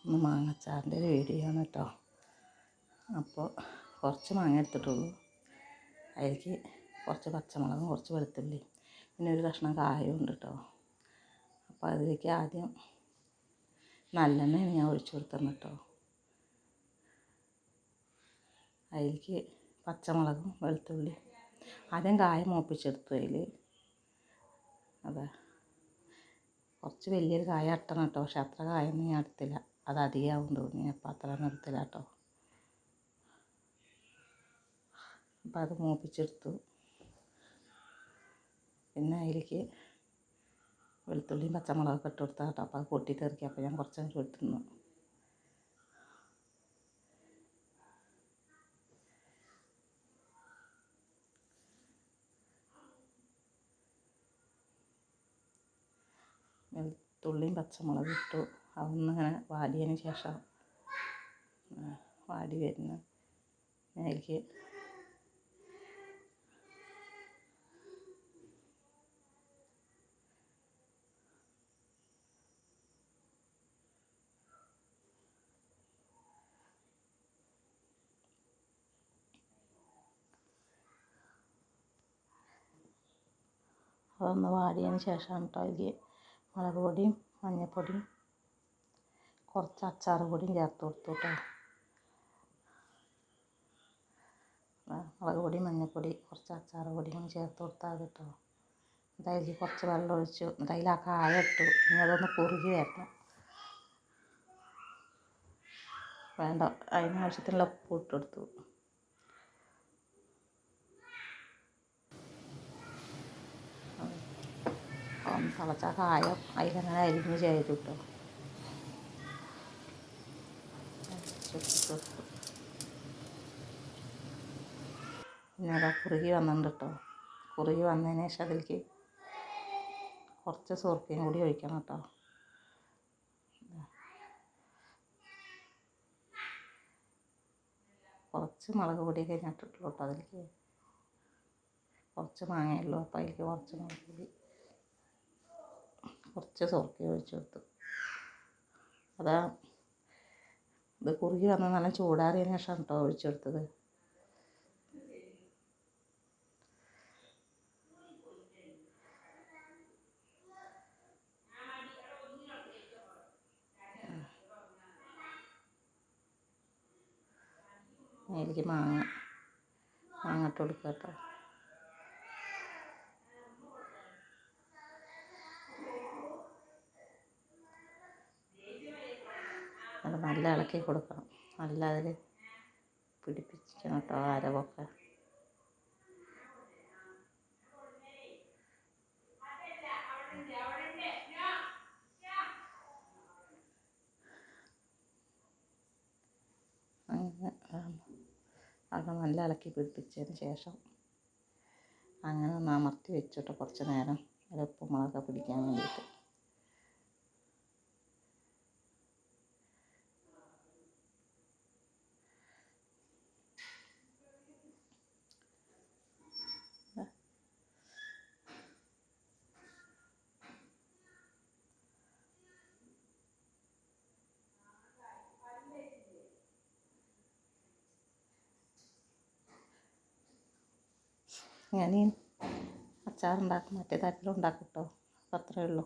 ഒന്ന് മാങ്ങച്ചാറിൻ്റെ ഒരു വീഡിയോ ആണ് കേട്ടോ. അപ്പോൾ കുറച്ച് മാങ്ങ എടുത്തിട്ടുള്ളൂ. അതിലേക്ക് കുറച്ച് പച്ചമുളകും കുറച്ച് വെളുത്തുള്ളി പിന്നെ ഒരു കഷ്ണം കായവും ഉണ്ട് കേട്ടോ. അപ്പോൾ അതിലേക്ക് ആദ്യം നല്ലെണ്ണയാണ് ഞാൻ ഒഴിച്ചു കൊടുത്തിരുന്നത് കേട്ടോ. അതിലേക്ക് പച്ചമുളകും വെളുത്തുള്ളി ആദ്യം കായ മൂപ്പിച്ചെടുത്തു. അതിൽ അതെ കുറച്ച് വലിയൊരു കായ ഇട്ടണം കേട്ടോ. പക്ഷെ അത്ര കായൊന്നും ഞാൻ എടുത്തില്ല, അത് അധികമാവും തോന്നി. അപ്പം അത്ര നിർത്തില്ല കേട്ടോ. അപ്പം അത് മൂപ്പിച്ചെടുത്തു. പിന്നെ അതിലേക്ക് വെളുത്തുള്ളിയും പച്ചമുളകൊക്കെ ഇട്ട് കൊടുത്താൽ കേട്ടോ. അപ്പോൾ അത് പൊട്ടിത്തെറിക്കുക. അപ്പോൾ ഞാൻ കുറച്ചങ്ങ് ഇട്ടിരുന്നു. വെളുത്തുള്ളിയും പച്ചമുളകും ഇട്ടു. അതൊന്നിങ്ങനെ വാടിയതിന് ശേഷം വാടി വരുന്ന അതിലേക്ക് അതൊന്ന് വാടിയതിന് ശേഷമാണ് കേട്ടോ അതിലേക്ക് മുളക് പൊടിയും മഞ്ഞൾപ്പൊടിയും കുറച്ച് അച്ചാർ പൊടിയും ചേർത്ത് കൊടുത്തു കേട്ടോ. മുളക് പൊടി മഞ്ഞൾപ്പൊടി കുറച്ച് അച്ചാർ പൊടിയും ചേർത്ത് കൊടുത്താൽ കേട്ടോ. എന്നിട്ട് അതിലേക്ക് കുറച്ച് വെള്ളം ഒഴിച്ചു. എന്നിട്ട് അതിൽ ആ കായ ഇട്ടു. ഇനി അതൊന്ന് കുറുകി വരണം. വേണ്ട, അതിനാവശ്യത്തിനുള്ള ഉപ്പ് ഇട്ട് കൊടുത്തു. തിളച്ച കായം അതിലങ്ങനെ അരിഞ്ഞ് ചെയ്തു കേട്ടോ. പിന്നെ അതാ കുറുകി വന്നിട്ടുണ്ട് കേട്ടോ. കുറുകി വന്നതിന് ശേഷം അതിലേക്ക് കുറച്ച് സുർക്കയും കൂടി ഒഴിക്കണം കേട്ടോ. കുറച്ച് മുളക് പൊടിയൊക്കെ ഞാൻ ഇട്ടിട്ടുള്ളൂ കേട്ടോ. അതിലേക്ക് കുറച്ച് മാങ്ങയുള്ളൂ. അപ്പോൾ അതിലേക്ക് കുറച്ച് മുളക് പൊടി കുറച്ച് സുർക്കയും ഒഴിച്ചു കൊടുത്തു. അതാ ഇത് കുറുകി വന്ന് നല്ല ചൂടാറിയതിന് ശേഷം കേട്ടോ ഒഴിച്ചു കൊടുത്തത്. അതിലേക്ക് മാങ്ങ ഇട്ട് കൊടുക്കുക കേട്ടോ. അത് നല്ല ഇളക്കി കൊടുക്കണം. നല്ല അതിൽ പിടിപ്പിക്കണം കേട്ടോ അരവൊക്കെ. അങ്ങനെ അത് നല്ല ഇളക്കി പിടിപ്പിച്ചതിന് ശേഷം അങ്ങനെ ഒന്ന് അമർത്തി വെച്ചിട്ട് കുറച്ച് നേരം അതിൽ ഉപ്പും മുളകൊക്കെ പിടിക്കാൻ വേണ്ടിയിട്ട്. ഞാൻ അച്ചാറുണ്ടാക്കും, മറ്റേ തരത്തിലും ഉണ്ടാക്കും കേട്ടോ. അപ്പം അത്രയേ ഉള്ളൂ.